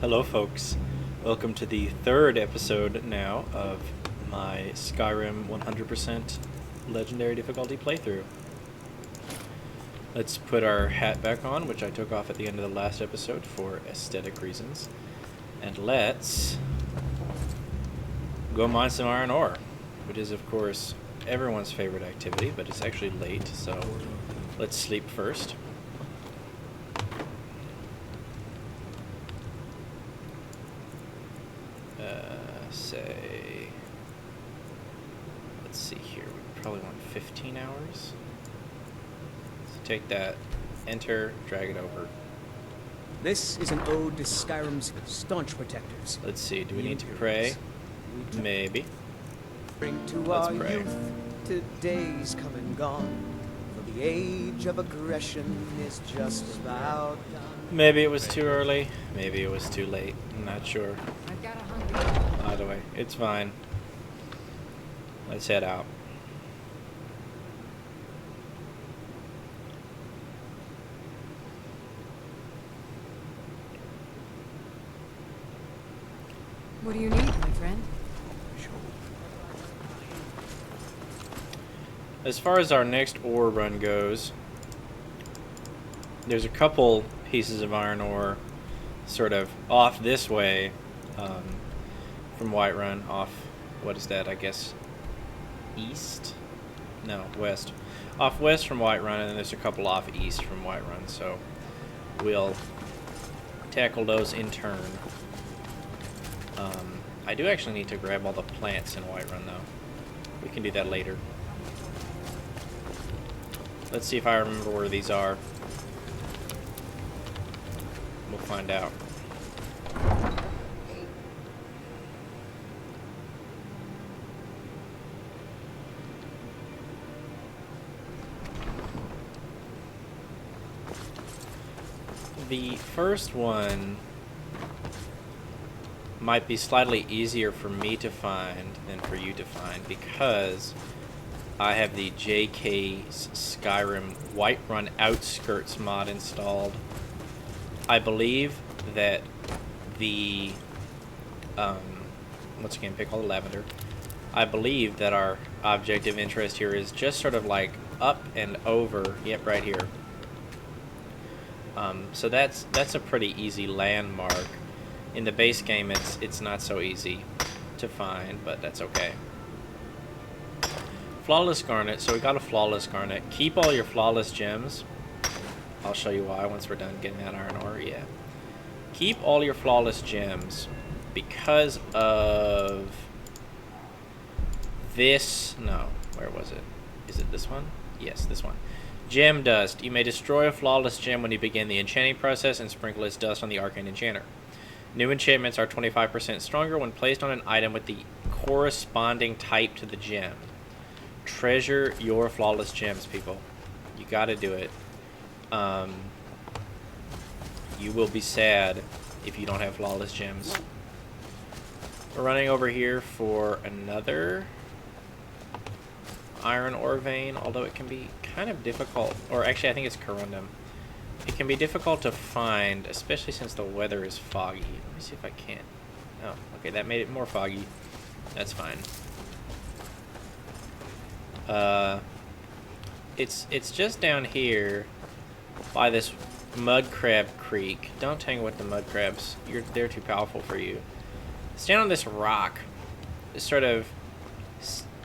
Hello, folks. Welcome to the third episode now of my Skyrim 100% Legendary Difficulty playthrough. Let's put our hat back on, which I took off at the end of the last episode for aesthetic reasons. And let's go mine some iron ore, which is, of course, everyone's favorite activity, but it's actually late, so let's sleep first. Let's see here, we probably want 15 hours. So take that, enter, drag it over. This is an ode to Skyrim's staunch protectors. Let's see, do we need to pray? Maybe. Bring to Let's our pray. youth today's come and gone, for the age of aggression is just about done. Maybe it was too early, maybe it was too late, I'm not sure. I've got 100. Either way, it's fine. Let's head out. What do you need, my friend? As far as our next ore run goes, there's a couple pieces of iron ore sort of off this way from Whiterun, off, what is that, I guess, east? No, west. Off west from Whiterun, and then there's a couple off east from Whiterun, so we'll tackle those in turn. I do actually need to grab all the plants in Whiterun, though. We can do that later. Let's see if I remember where these are. We'll find out. The first one might be slightly easier for me to find than for you to find because I have the JK's Skyrim Whiterun Outskirts mod installed. I believe that the once again, pick all the lavender. I believe that our object of interest here is just sort of like up and over. Yep, right here. So that's a pretty easy landmark. In the base game, it's not so easy to find, but that's okay. Flawless garnet. So we got a flawless garnet. Keep all your flawless gems. I'll show you why once we're done getting that iron ore. Yeah. Keep all your flawless gems because of this. No, where was it? Is it this one? Yes, this one. Gem dust. You may destroy a flawless gem when you begin the enchanting process and sprinkle its dust on the arcane enchanter. New enchantments are 25% stronger when placed on an item with the corresponding type to the gem. Treasure your flawless gems, people. You gotta do it. You will be sad if you don't have flawless gems. We're running over here for another iron ore vein, although it can be kind of difficult, or actually I think it's corundum. It can be difficult to find, especially since the weather is foggy. Let me see if I can. Oh, okay, that made it more foggy. That's fine. It's just down here by this mud crab creek. Don't tangle with the mud crabs. They're too powerful for you. Stand on this rock. Sort of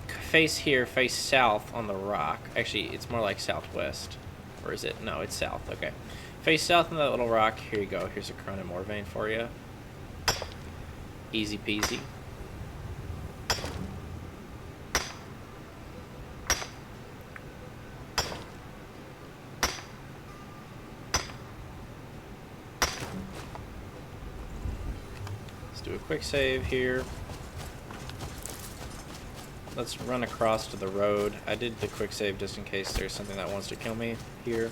face here, face south on the rock. Actually, it's more like southwest. Or is it? No, it's south. Okay. Face south on that little rock. Here you go. Here's a corundum ore vein for you. Easy peasy. Let's do a quick save here. Let's run across to the road. I did the quick save just in case there's something that wants to kill me here.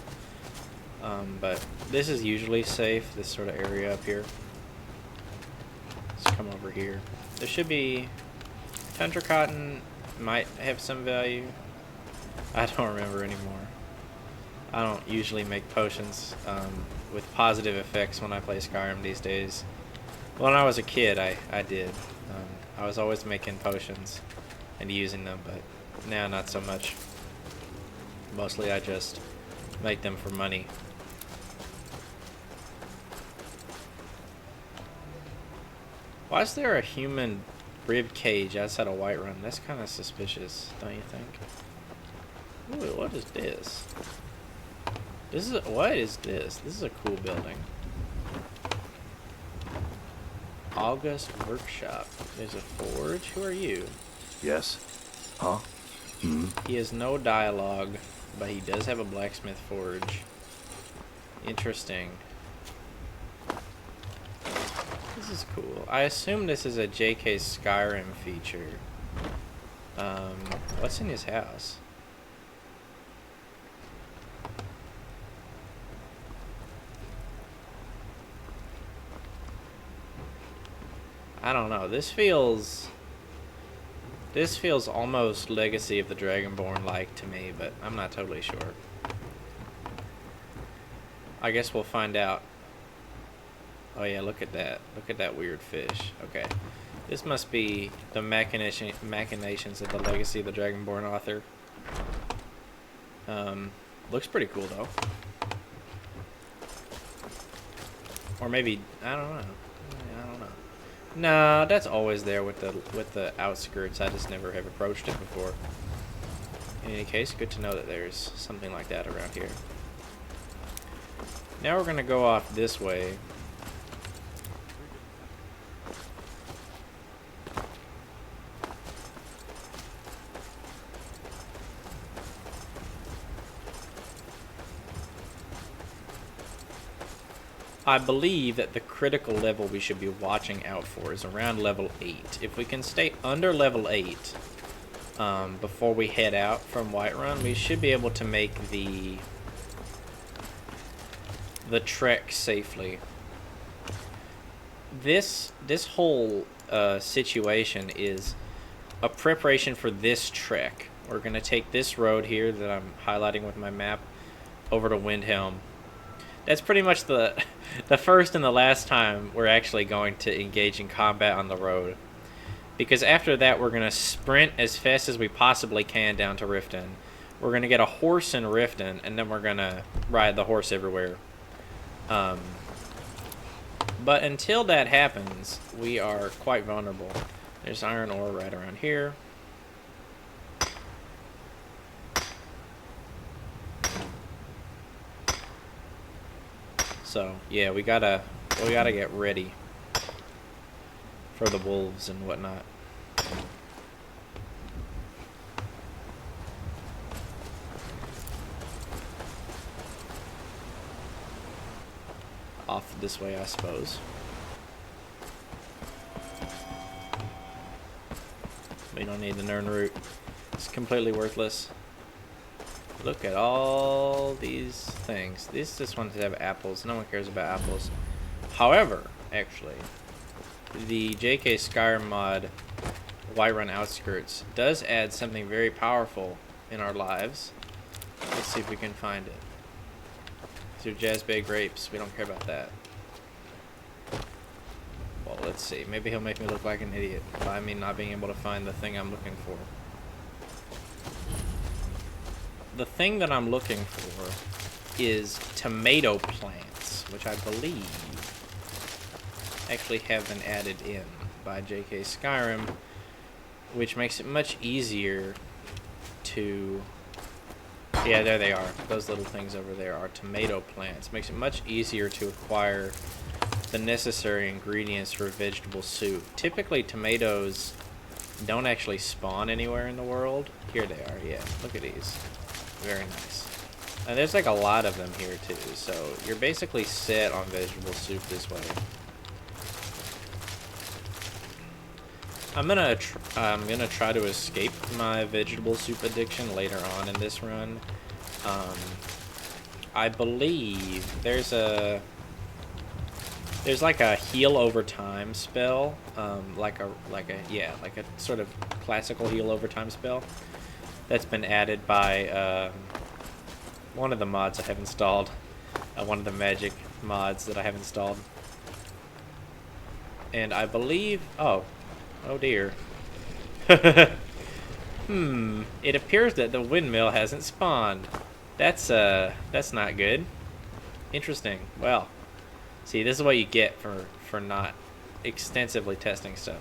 But this is usually safe, this sort of area up here. Let's come over here. There should be tundra cotton, might have some value. I don't remember anymore. I don't usually make potions with positive effects when I play Skyrim these days. When I was a kid, I did. I was always making potions and using them, but now not so much. Mostly I just make them for money. Why is there a human rib cage outside of Whiterun? That's kind of suspicious, don't you think? Ooh, what is this? What is this? This is a cool building. August Workshop. There's a forge. Who are you? Yes? Huh? He has no dialogue, but he does have a blacksmith forge. Interesting. This is cool. I assume this is a JK Skyrim feature. What's in his house? I don't know. This feels almost Legacy of the Dragonborn like to me, but I'm not totally sure. I guess we'll find out. Oh yeah, look at that. Look at that weird fish. Okay. This must be the machinations of the Legacy of the Dragonborn author. Looks pretty cool though. Or maybe, I don't know. I don't know. No, that's always there with the outskirts. I just never have approached it before. In any case, good to know that there's something like that around here. Now we're gonna go off this way. I believe that the critical level we should be watching out for is around level 8. If we can stay under level 8 before we head out from Whiterun, we should be able to make the trek safely. This whole situation is a preparation for this trek. We're going to take this road here that I'm highlighting with my map over to Windhelm. That's pretty much the first and the last time we're actually going to engage in combat on the road. Because after that, we're going to sprint as fast as we possibly can down to Riften. We're going to get a horse in Riften, and then we're going to ride the horse everywhere. But until that happens, we are quite vulnerable. There's iron ore right around here. So yeah, we gotta get ready for the wolves and whatnot. Off this way, I suppose. We don't need the Nern route. It's completely worthless. Look at all these things. These just want to have apples. No one cares about apples. However, actually, the JK Skyrim mod, Whiterun Outskirts, does add something very powerful in our lives. Let's see if we can find it. Through Jazzbay grapes. We don't care about that. Well, let's see. Maybe he'll make me look like an idiot by me not being able to find the thing I'm looking for. The thing that I'm looking for is tomato plants, which I believe actually have been added in by JK Skyrim, which makes it much easier to... Yeah, there they are. Those little things over there are tomato plants. Makes it much easier to acquire the necessary ingredients for vegetable soup. Typically, tomatoes don't actually spawn anywhere in the world. Here they are, yeah. Look at these. Very nice. And there's like a lot of them here too, so you're basically set on vegetable soup this way. I'm gonna try to escape my vegetable soup addiction later on in this run. I believe there's like a heal over time spell, like a sort of classical heal over time spell that's been added by one of the mods I have installed, one of the magic mods that I have installed. And I believe... Oh. Oh, dear. It appears that the windmill hasn't spawned. That's not good. Interesting. Well, see, this is what you get for not extensively testing stuff.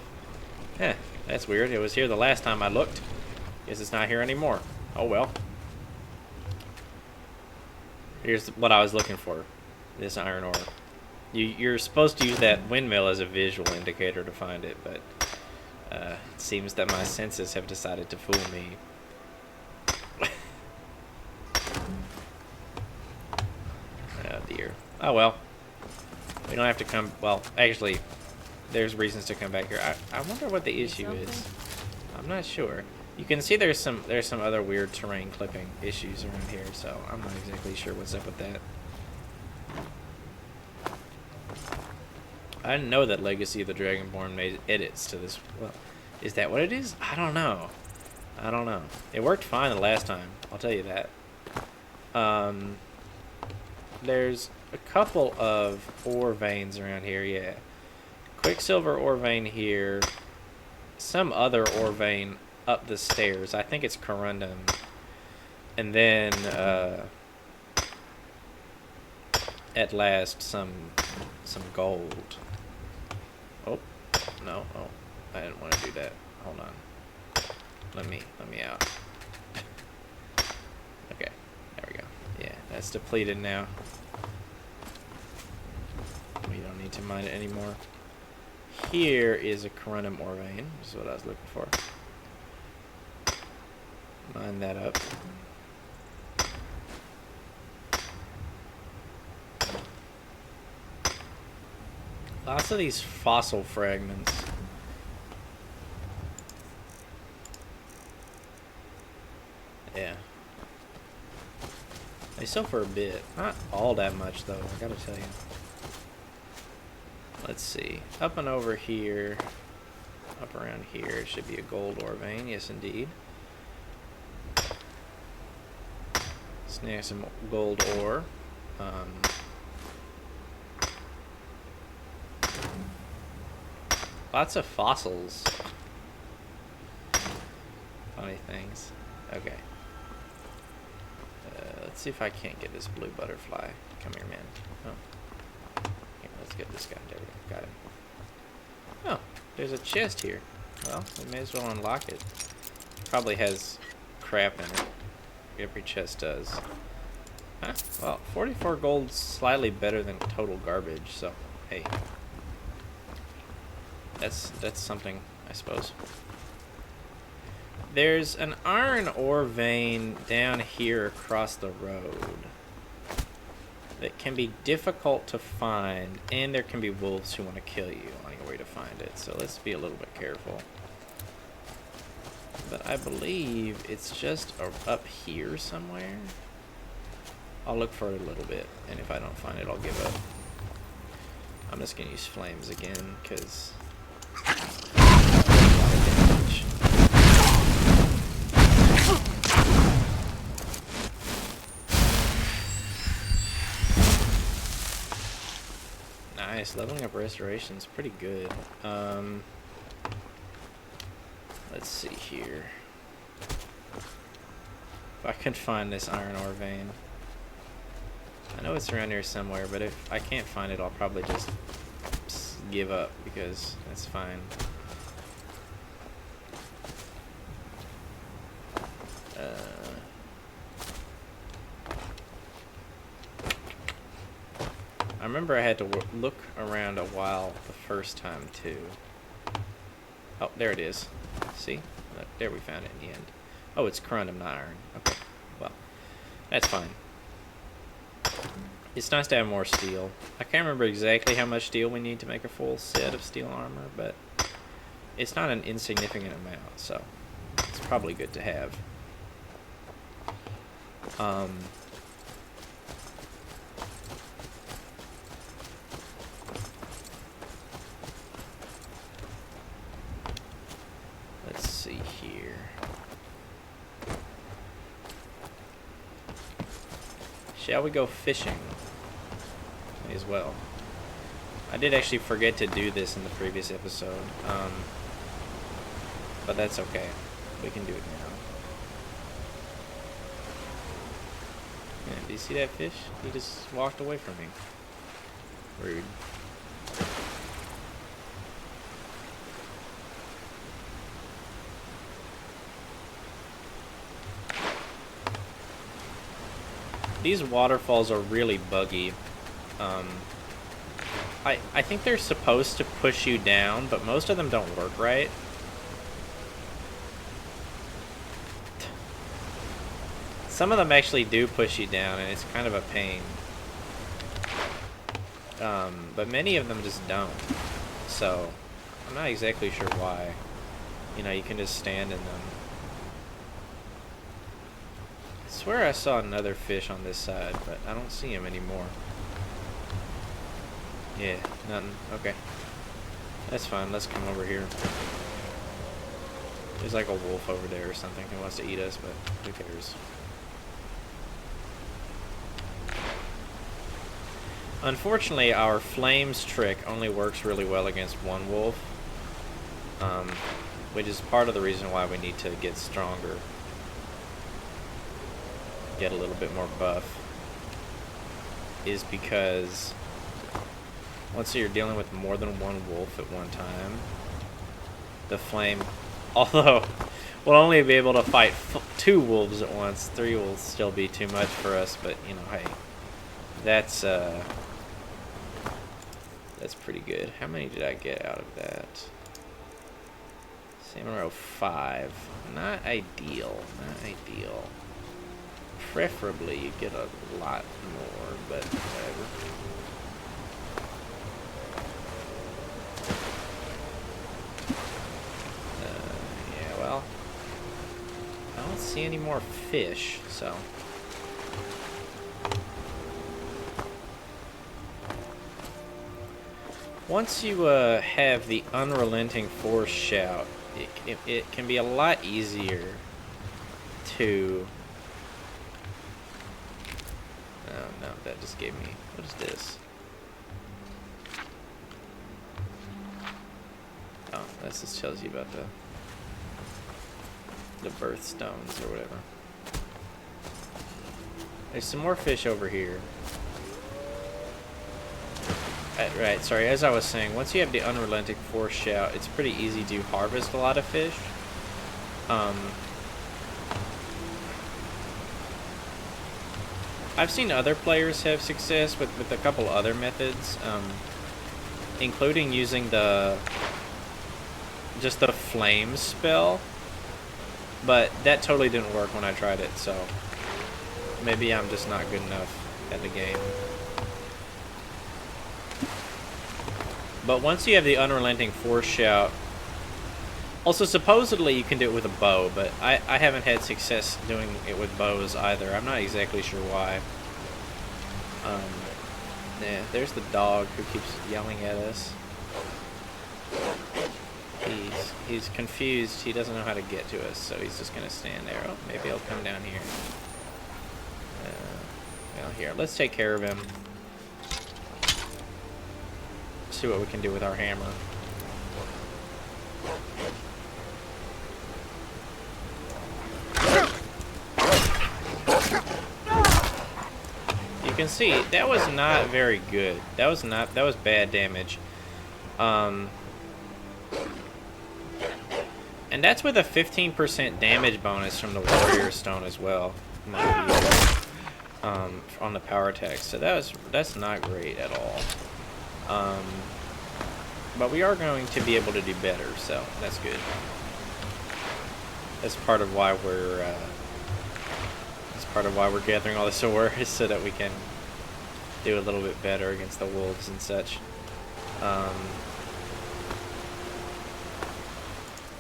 That's weird. It was here the last time I looked. Guess it's not here anymore. Oh well. Here's what I was looking for. This iron ore. You're supposed to use that windmill as a visual indicator to find it, but it seems that my senses have decided to fool me. Oh dear. Oh well. We don't have to come... Well, actually, there's reasons to come back here. I wonder what the issue is. I'm not sure. You can see there's some other weird terrain clipping issues around here, so I'm not exactly sure what's up with that. I didn't know that Legacy of the Dragonborn made edits to this. Well, is that what it is? I don't know. I don't know. It worked fine the last time. I'll tell you that. There's a couple of ore veins around here, yeah. Quicksilver ore vein here. Some other ore vein up the stairs. I think it's corundum. And then, at last, some gold. Oh, no. Oh, I didn't want to do that. Hold on. Let me out. Okay, there we go. Yeah, that's depleted now. We don't need to mine it anymore. Here is a corundum ore vein. This is what I was looking for. Mine that up. Lots of these fossil fragments. Yeah. They sell for a bit. Not all that much, though, I gotta tell you. Let's see. Up and over here. Up around here should be a gold ore vein. Yes, indeed. Snag some gold ore. Lots of fossils. Funny things. Okay. Let's see if I can't get this blue butterfly. Come here, man. Oh. Here, let's get this guy. There we go. Got him. Oh, there's a chest here. Well, we may as well unlock it. Probably has crap in it. Every chest does. Huh? Well, 44 gold's slightly better than total garbage, so hey. That's something, I suppose. There's an iron ore vein down here across the road that can be difficult to find, and there can be wolves who want to kill you on your way to find it, so let's be a little bit careful. But I believe it's just up here somewhere. I'll look for it a little bit, and if I don't find it, I'll give up. I'm just going to use flames again, because... Nice, leveling up restoration's pretty good. Let's see here. If I can find this iron ore vein. I know it's around here somewhere, but if I can't find it, I'll probably just give up, because that's fine. I remember I had to look around a while the first time, too. Oh, there it is. See? There, we found it in the end. Oh, it's corundum, not iron. Okay, well, that's fine. It's nice to have more steel. I can't remember exactly how much steel we need to make a full set of steel armor, but it's not an insignificant amount, so it's probably good to have. Let's see here. Shall we go fishing? May as well. I did actually forget to do this in the previous episode, but that's okay. We can do it now. Man, do you see that fish? He just walked away from me. Rude. These waterfalls are really buggy. I think they're supposed to push you down, but most of them don't work right. Some of them actually do push you down, and it's kind of a pain. But many of them just don't. So, I'm not exactly sure why. You know, you can just stand in them. I swear I saw another fish on this side, but I don't see him anymore. Yeah, nothing. Okay. That's fine. Let's come over here. There's like a wolf over there or something who wants to eat us, but who cares? Unfortunately, our flames trick only works really well against one wolf, which is part of the reason why we need to get stronger. Get a little bit more buff. Is because once you're dealing with more than one wolf at one time, the flame, although we'll only be able to fight 2 wolves at once, 3 will still be too much for us, but you know, hey, that's pretty good. How many did I get out of that? Salmon roe 5. Not ideal, not ideal. Preferably you get a lot more, but whatever. Yeah, well, I don't see any more fish, so. Once you have the unrelenting force shout, it can be a lot easier to... Oh no, that just gave me... What is this? Oh, that just tells you about the birthstones or whatever. There's some more fish over here. Right, sorry, as I was saying, once you have the unrelenting force shout, it's pretty easy to harvest a lot of fish. I've seen other players have success with a couple other methods, including using just the flame spell, but that totally didn't work when I tried it, so maybe I'm just not good enough at the game. But once you have the unrelenting force shout, also supposedly you can do it with a bow, but I haven't had success doing it with bows either. I'm not exactly sure why. Yeah, there's the dog who keeps yelling at us. He's confused. He doesn't know how to get to us, so he's just gonna stand there. Oh, maybe he'll come down here. Well, here, let's take care of him. See what we can do with our hammer. You can see that was not very good. That was bad damage. And that's with a 15% damage bonus from the warrior stone as well. On the power attack. So that's not great at all. But we are going to be able to do better, so that's good. That's part of why we're gathering all this ore, is so that we can do a little bit better against the wolves and such.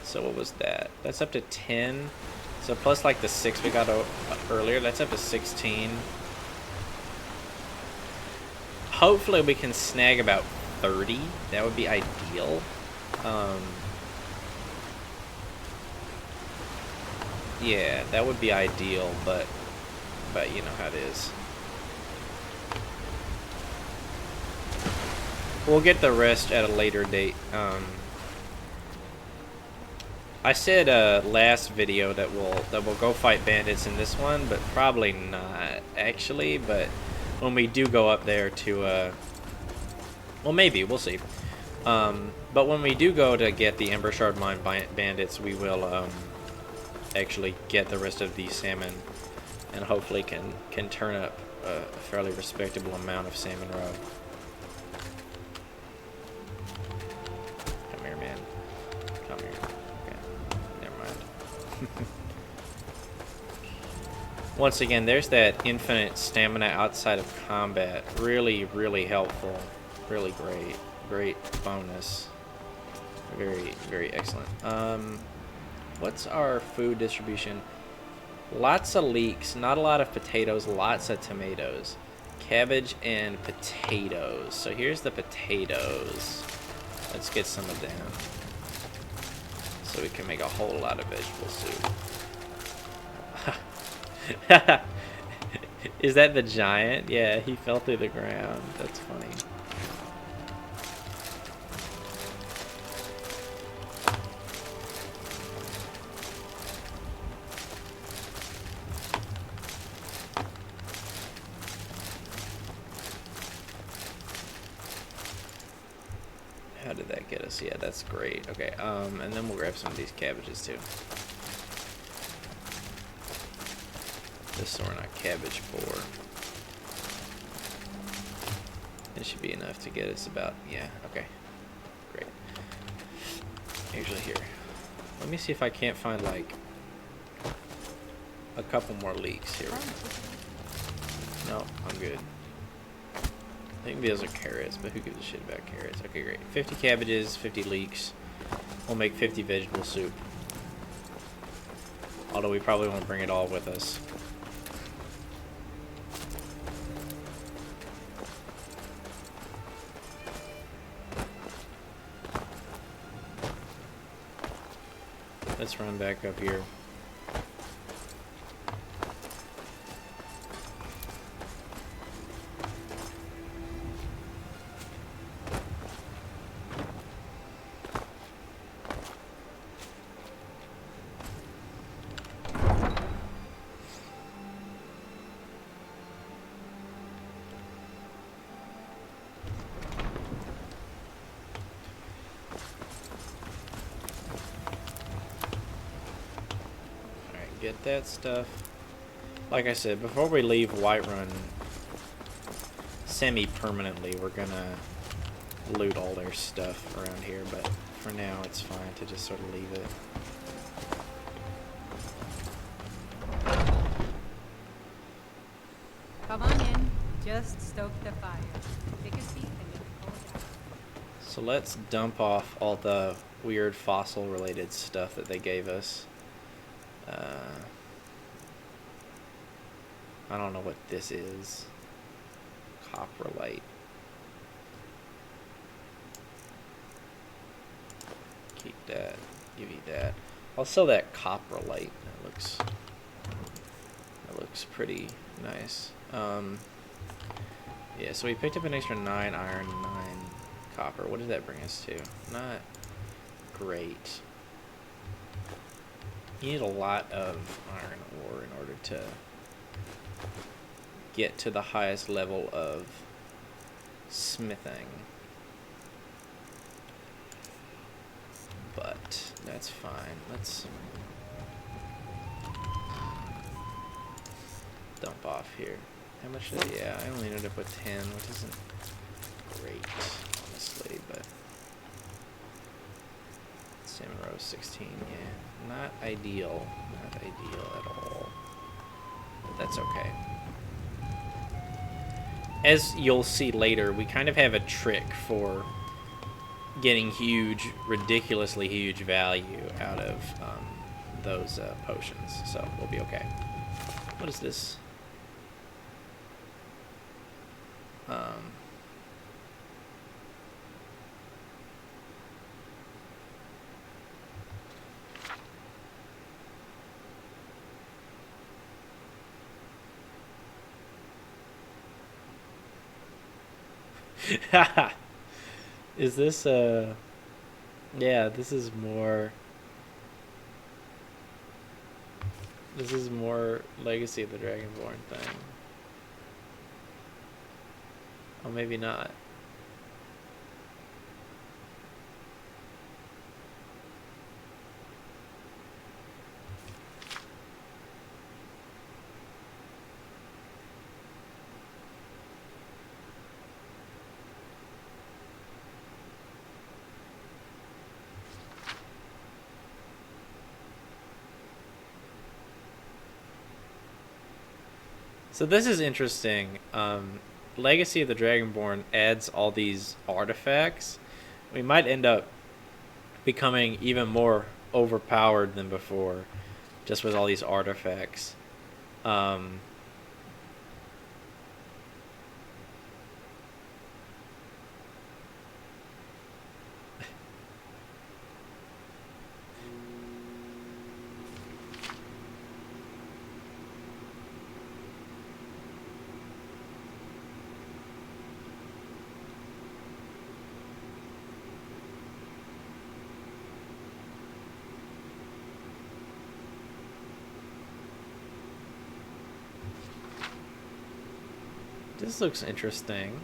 So what was that? That's up to 10. So plus like the 6 we got earlier, that's up to 16. Hopefully we can snag about 30. That would be ideal. Yeah, that would be ideal, but you know how it is. We'll get the rest at a later date. I said last video that we'll go fight bandits in this one, but probably not actually. But when we do go up there to, well, maybe we'll see. But when we do go to get the Ember Shard Mine bandits, we will actually get the rest of the salmon, and hopefully can turn up a fairly respectable amount of salmon roe. Come here, man. Come here. Okay. Never mind. Once again, there's that infinite stamina outside of combat. Really, really helpful. Really great. Great bonus. Very, very excellent. What's our food distribution? Lots of leeks, not a lot of potatoes, lots of tomatoes. Cabbage and potatoes. So here's the potatoes. Let's get some of them. So we can make a whole lot of vegetable soup. Is that the giant? Yeah, he fell through the ground. That's funny. How did that get us? Yeah, that's great. Okay, and then we'll grab some of these cabbages too. Just so we're not cabbage poor. It should be enough to get us about, yeah, okay. Great. Usually here. Let me see if I can't find like a couple more leeks here. No, I'm good. I think those are carrots, but who gives a shit about carrots? Okay, great. 50 cabbages, 50 leeks. We'll make 50 vegetable soup. Although we probably won't bring it all with us. Let's run back up here. Get that stuff. Like I said, before we leave Whiterun semi-permanently, we're gonna loot all their stuff around here, but for now it's fine to just sort of leave it. Come on in. Just stoke the fire. Take a seat and let it cool down. So let's dump off all the weird fossil-related stuff that they gave us. I don't know what this is. Coprolite. Keep that. Give you that. I'll sell that coprolite. That looks pretty nice. Yeah, so we picked up an extra 9 iron, 9 copper. What did that bring us to? Not great. You need a lot of iron ore in order to get to the highest level of smithing. But that's fine. Let's dump off here. How much did, yeah, I only ended up with 10, which isn't great, honestly, but salmon roe 16, yeah. Not ideal. Not ideal at all. But that's okay. As you'll see later, we kind of have a trick for getting huge, ridiculously huge value out of those potions, so we'll be okay. What is this? Is this yeah, this is more Legacy of the Dragonborn thing. Oh, maybe not. So this is interesting. Legacy of the Dragonborn adds all these artifacts. We might end up becoming even more overpowered than before, just with all these artifacts. This looks interesting.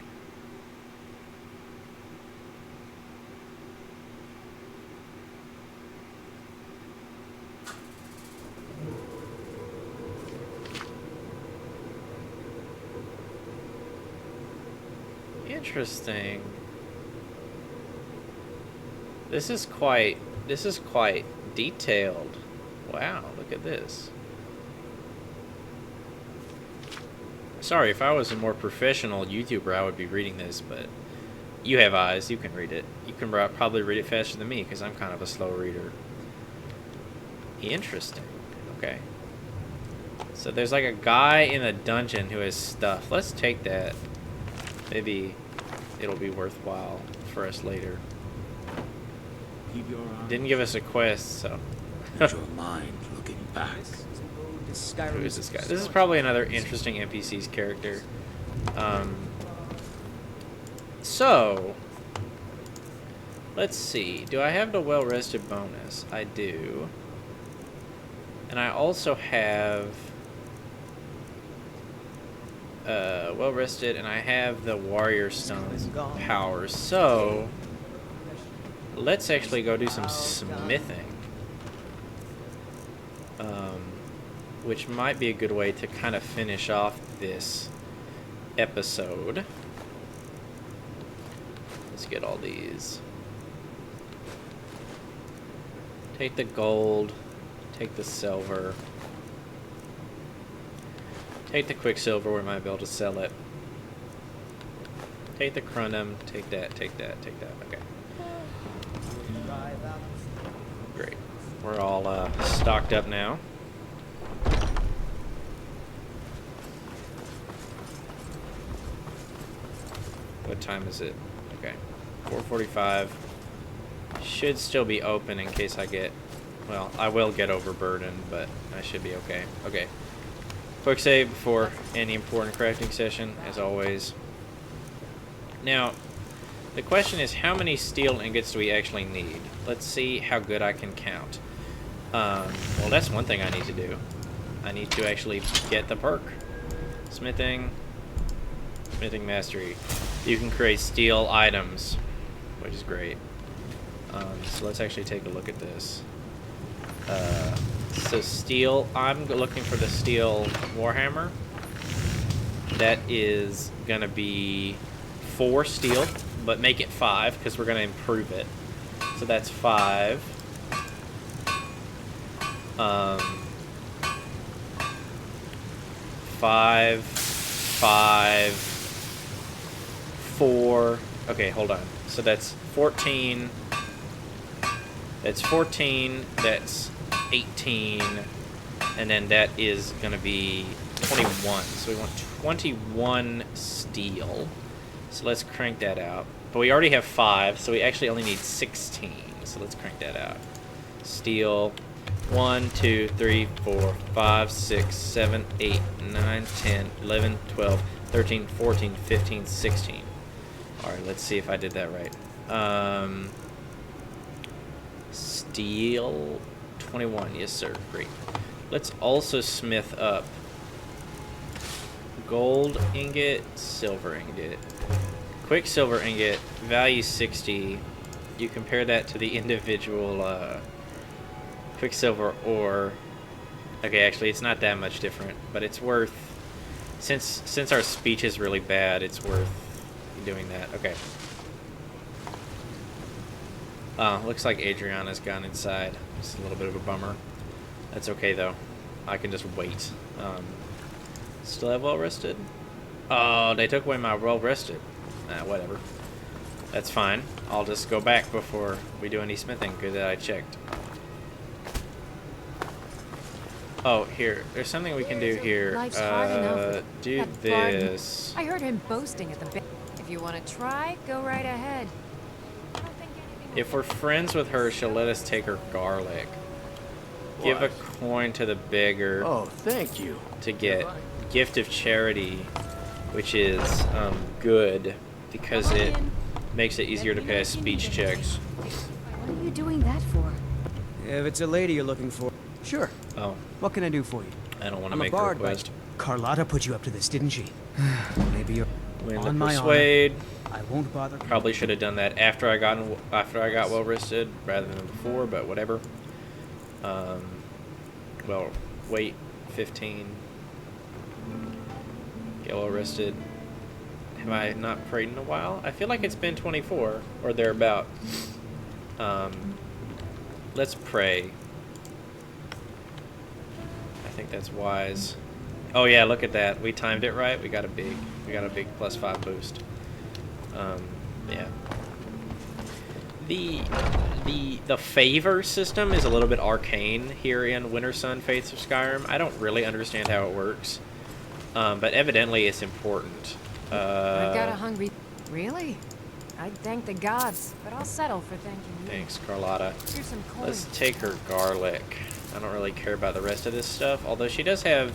Interesting. This is quite detailed. Wow, look at this. Sorry, if I was a more professional YouTuber, I would be reading this, but you have eyes, you can read it. You can probably read it faster than me, because I'm kind of a slow reader. Interesting. Okay. So there's like a guy in a dungeon who has stuff. Let's take that. Maybe it'll be worthwhile for us later. Keep your eyes. Didn't give us a quest, so. Let your mind looking back. Who is this guy? This is probably another interesting NPC's character. So, let's see. Do I have the well-rested bonus? I do. And I also have well-rested, and I have the Warrior Stone powers. So, let's actually go do some smithing. Which might be a good way to kind of finish off this episode. Let's get all these. Take the gold. Take the silver. Take the quicksilver. We might be able to sell it. Take the chronium. Take that. Take that. Take that. Okay. Great. We're all stocked up now. What time is it? Okay. 4:45. Should still be open in case I get... Well, I will get overburdened, but I should be okay. Okay. Quick save before any important crafting session, as always. Now, the question is, how many steel ingots do we actually need? Let's see how good I can count. Well, that's one thing I need to do. I need to actually get the perk. Smithing mastery. You can create steel items, which is great. So let's actually take a look at this. So steel, I'm looking for the steel warhammer. That is gonna be 4 steel, but make it 5 because we're gonna improve it. So that's 5. 5, 5, 4. Okay, hold on. So that's 14. That's 14. That's 18. And then that is going to be 21. So we want 21 steel. So let's crank that out. But we already have 5, so we actually only need 16. So let's crank that out. Steel. 1, 2, 3, 4, 5, 6, 7, 8, 9, 10, 11, 12, 13, 14, 15, 16. Alright, let's see if I did that right. Steel 21. Yes, sir. Great. Let's also smith up gold ingot, silver ingot. Quicksilver ingot, value 60. You compare that to the individual quicksilver ore. Okay, actually, it's not that much different, but it's worth... Since our speech is really bad, it's worth doing that. Okay. Looks like Adriana's gone inside. It's a little bit of a bummer. That's okay, though. I can just wait. Still have well-rested? Oh, they took away my well-rested. Whatever. That's fine. I'll just go back before we do any smithing. Good that I checked. Oh, here. There's something we can do here. Life's hard enough. Do That this. I heard him boasting at the bank. If you want to try, go right ahead. I don't think anything will If we're friends with her, she'll let us take her garlic. Give a coin to the beggar Oh, thank you. to get gift of charity, which is good because it makes it easier to pass speech checks. What are you doing that for? If it's a lady you're looking for, sure. Oh, What can I do for you? I don't want to I'm a make a bard, but request. Carlotta put you up to this, didn't she? Maybe you're Win the on my honor. persuade. I won't bother. Probably should have done that after I got well rested rather than before, but whatever. Well, wait, 15. Get well rested. Have I not prayed in a while? I feel like it's been 24 or thereabout. Let's pray. I think that's wise. Oh yeah, look at that. We timed it right. We got a big +5 boost. Yeah. The favor system is a little bit arcane here in Winter Sun Faiths of Skyrim. I don't really understand how it works, but evidently it's important. I've got a hungry... Really? I'd thank the gods, but I'll settle for thanking you. Thanks, Carlotta. Here's some coins. Let's take her garlic. I don't really care about the rest of this stuff, although she does have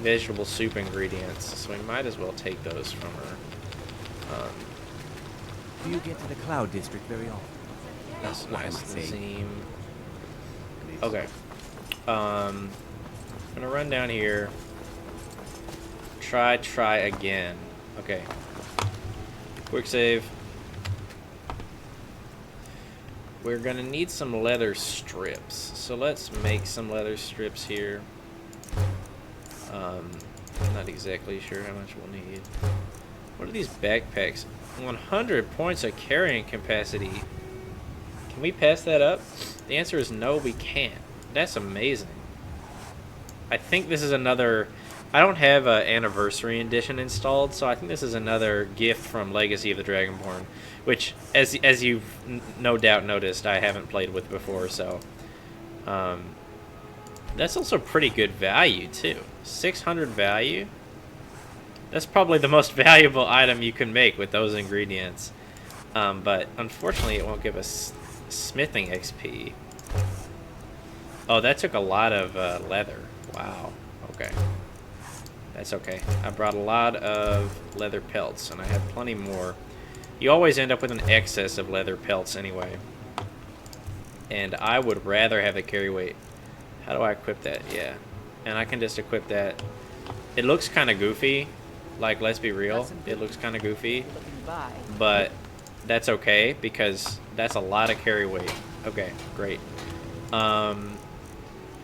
vegetable soup ingredients, so we might as well take those from her. Do you get to the Cloud District very often? That's Why am I nice. saying? Nazim. Okay. I'm gonna run down here. Try again. Okay. Quick save. We're gonna need some leather strips, so let's make some leather strips here. I'm not exactly sure how much we'll need. What are these backpacks? 100 points of carrying capacity. Can we pass that up? The answer is no, we can't. That's amazing. I think this is another... I don't have an Anniversary Edition installed, so I think this is another gift from Legacy of the Dragonborn, which, as you've no doubt noticed, I haven't played with before, so... that's also pretty good value, too. 600 value? That's probably the most valuable item you can make with those ingredients. But unfortunately, it won't give us smithing XP. Oh, that took a lot of leather. Wow. Okay. That's okay. I brought a lot of leather pelts, and I have plenty more. You always end up with an excess of leather pelts anyway. And I would rather have the carry weight. How do I equip that? Yeah. And I can just equip that. It looks kind of goofy. Like, let's be real. It looks kind of goofy. But that's okay, because that's a lot of carry weight. Okay, great.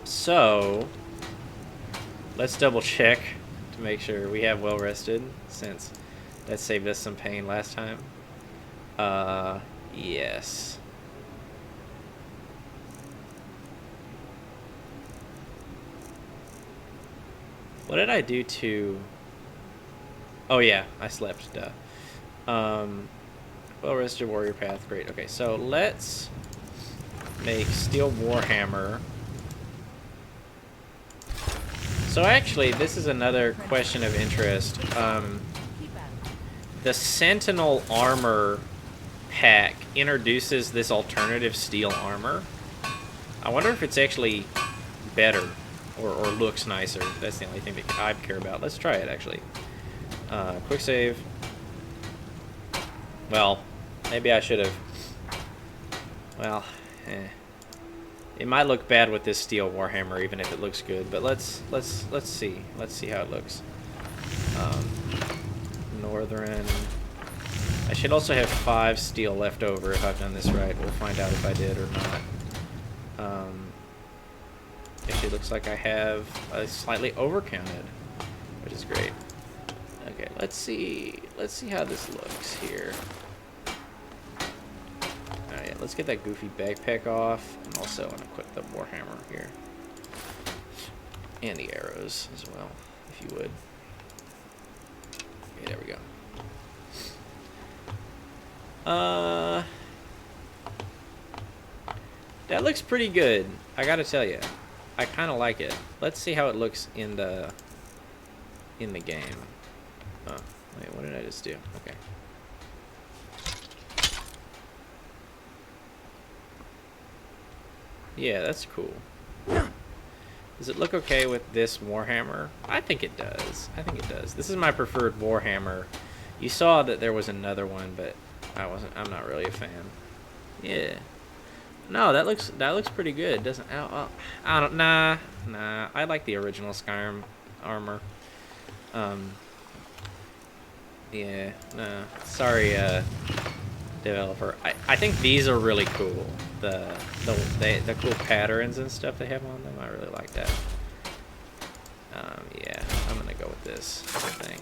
So, let's double check to make sure we have well rested, since that saved us some pain last time. Yes. What did I do to... Oh yeah, I slept, duh. Well-rested warrior path, great. Okay, so let's make steel warhammer. So actually, this is another question of interest. The Sentinel armor pack introduces this alternative steel armor. I wonder if it's actually better or looks nicer. That's the only thing that I care about. Let's try it, actually. Quick save. Well, maybe I should have Well, it might look bad with this steel warhammer, even if it looks good. But let's see. Let's see how it looks. Northern. I should also have 5 steel left over if I've done this right. We'll find out if I did or not. Actually, looks like I have slightly overcounted, which is great. Okay, let's see how this looks here. Alright, let's get that goofy backpack off, and also unequip the warhammer here. And the arrows as well, if you would. Okay, there we go. That looks pretty good, I gotta tell you. I kind of like it. Let's see how it looks in the game. Oh, wait, what did I just do? Okay. Yeah, that's cool. Does it look okay with this warhammer? I think it does. I think it does. This is my preferred warhammer. You saw that there was another one, but I'm not really a fan. Yeah. No, that looks pretty good, doesn't? I don't. Nah. I like the original Skyrim armor. Yeah. Nah. Sorry, developer. I think these are really cool. The cool patterns and stuff they have on them. I really like that. Yeah. I'm gonna go with this, I think.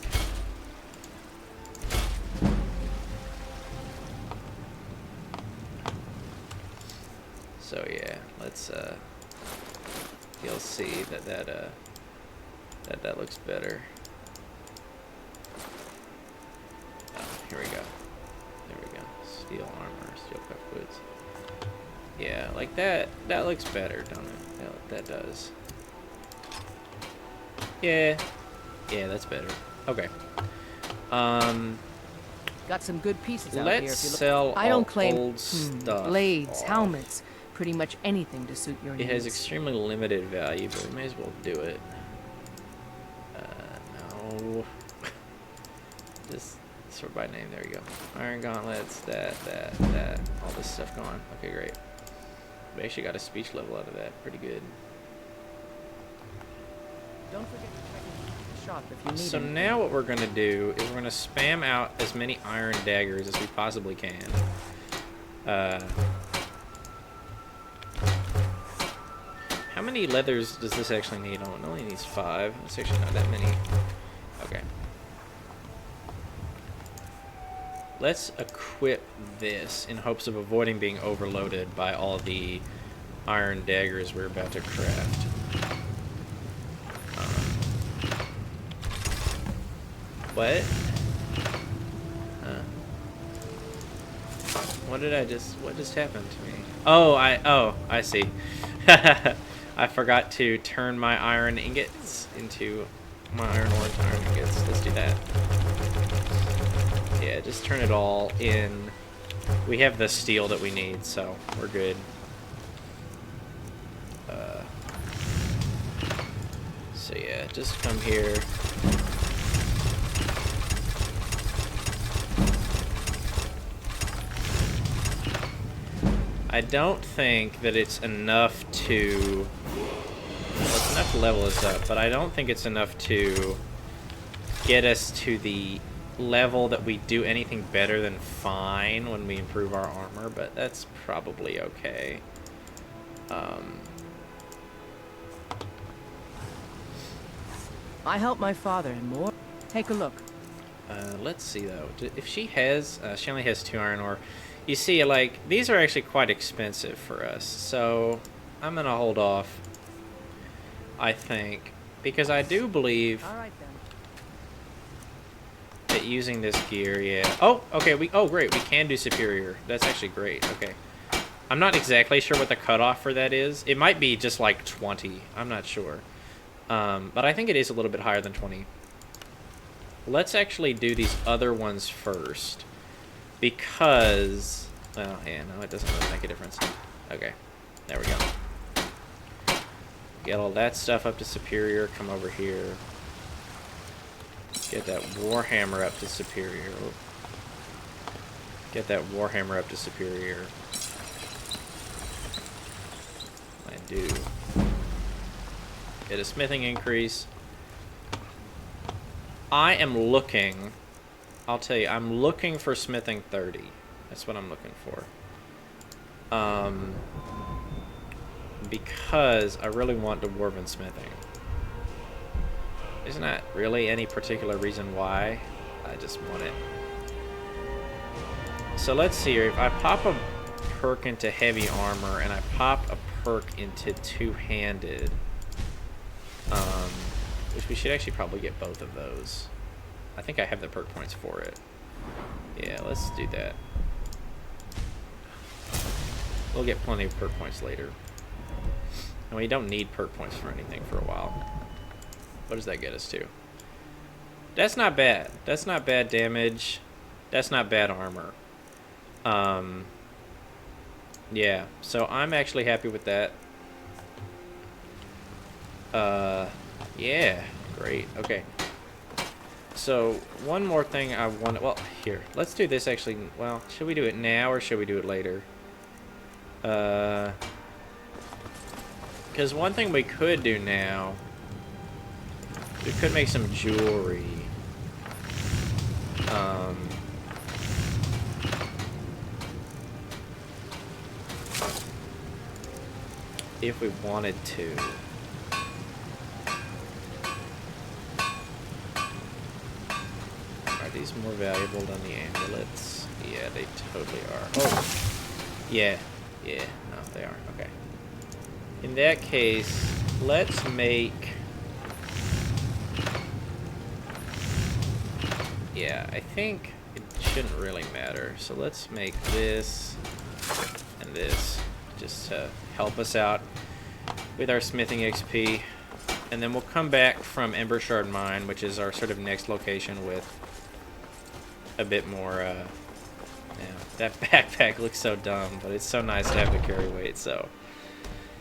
So yeah, let's you'll see that looks better. Oh, here we go. There we go. Steel armor, steel cuff boots. Yeah, like that looks better, don't it? That does. Yeah. Yeah, that's better. Okay. Got some good pieces out here. Let's If you look. sell I don't all claim old stuff blades, off. helmets, pretty much anything to suit your It needs. has extremely limited value, but we may as well do it. No. Just sort by name. There you go. Iron gauntlets. That. All this stuff gone. Okay, great. We actually got a speech level out of that. Pretty good. Don't forget to check in the shop if you need So anything. now what we're gonna do is we're gonna spam out as many iron daggers as we possibly can. How many leathers does this actually need? Oh, it only needs 5. It's actually not that many. Okay. Let's equip this in hopes of avoiding being overloaded by all the iron daggers we're about to craft. What? What just happened to me? Oh, I see. I forgot to turn my iron ingots into my iron ingots. Let's do that. Yeah, just turn it all in. We have the steel that we need, so we're good. So yeah, just come here. I don't think that it's enough to... Well, it's enough to level us up, but I don't think it's enough to get us to the level that we do anything better than fine when we improve our armor, but that's probably okay. I helped my father and more. Take a look. Let's see though. If she has, she only has 2 iron ore. You see, like, these are actually quite expensive for us, so I'm gonna hold off, I think, because I do believe All right then. that using this gear, yeah. Oh, okay, great, we can do superior. That's actually great, okay. I'm not exactly sure what the cutoff for that is. It might be just like 20, I'm not sure. But I think it is a little bit higher than 20. Let's actually do these other ones first. Because, well, yeah, no, it doesn't really make a difference. Okay, there we go. Get all that stuff up to superior, come over here. Get that warhammer up to superior. Get that warhammer up to superior. Get a smithing increase. I am looking... I'll tell you, I'm looking for smithing 30. That's what I'm looking for. Because I really want dwarven smithing. There's not really any particular reason why. I just want it. So let's see here. If I pop a perk into heavy armor and I pop a perk into two-handed, which we should actually probably get both of those. I think I have the perk points for it. Yeah, let's do that. We'll get plenty of perk points later. And we don't need perk points for anything for a while. What does that get us to? That's not bad. That's not bad damage. That's not bad armor. Yeah, so I'm actually happy with that. Yeah, great. Okay. So, one more thing I want... Well, here. Let's do this actually... Well, should we do it now or should we do it later? Because one thing we could do now... We could make some jewelry. If we wanted to. Are these more valuable than the amulets? Yeah, they totally are. Oh! Yeah. Yeah. No, they are. Okay. In that case, let's make... Yeah, I think it shouldn't really matter. So let's make this and this just to help us out with our smithing XP. And then we'll come back from Ember Shard Mine, which is our sort of next location, with a bit more, yeah, that backpack looks so dumb, but it's so nice to have the carry weight, so.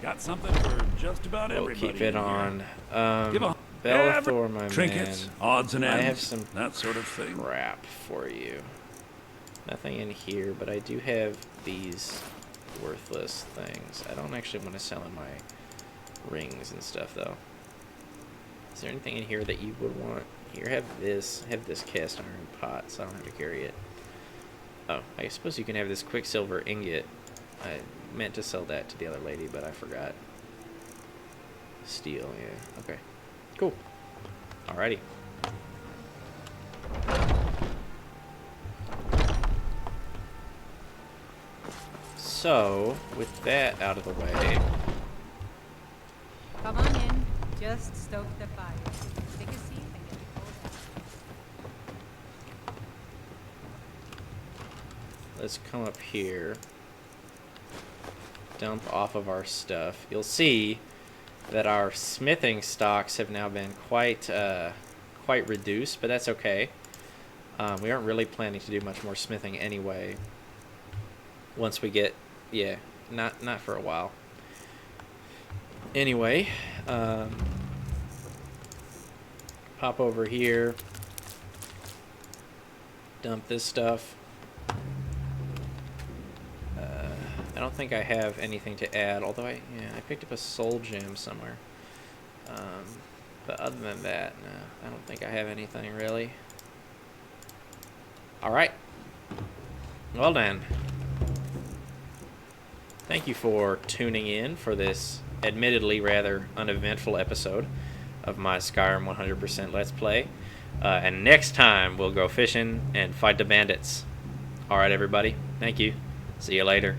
Got something for just about We'll everybody. keep it on. Give a Bellathor, my trinkets, man. odds and ends, I have some that sort of thing. crap for you. Nothing in here, but I do have these worthless things. I don't actually want to sell in my rings and stuff, though. Is there anything in here that you would want? Here, have this cast iron pot, so I don't have to carry it. Oh, I suppose you can have this quicksilver ingot. I meant to sell that to the other lady, but I forgot. Steel, yeah. Okay. Cool. Alrighty. So, with that out of the way... Come on in. Just stoke the fire. Take a seat and get it cold down. Let's come up here. Dump off of our stuff. You'll see that our smithing stocks have now been quite reduced, but that's okay. We aren't really planning to do much more smithing anyway. Once we get, yeah, not for a while. Anyway, pop over here. Dump this stuff. I don't think I have anything to add, although I picked up a soul gem somewhere. But other than that, no, I don't think I have anything really. Alright. Well then. Thank you for tuning in for this admittedly rather uneventful episode of my Skyrim 100% Let's Play. And next time we'll go fishing and fight the bandits. Alright everybody, thank you. See you later.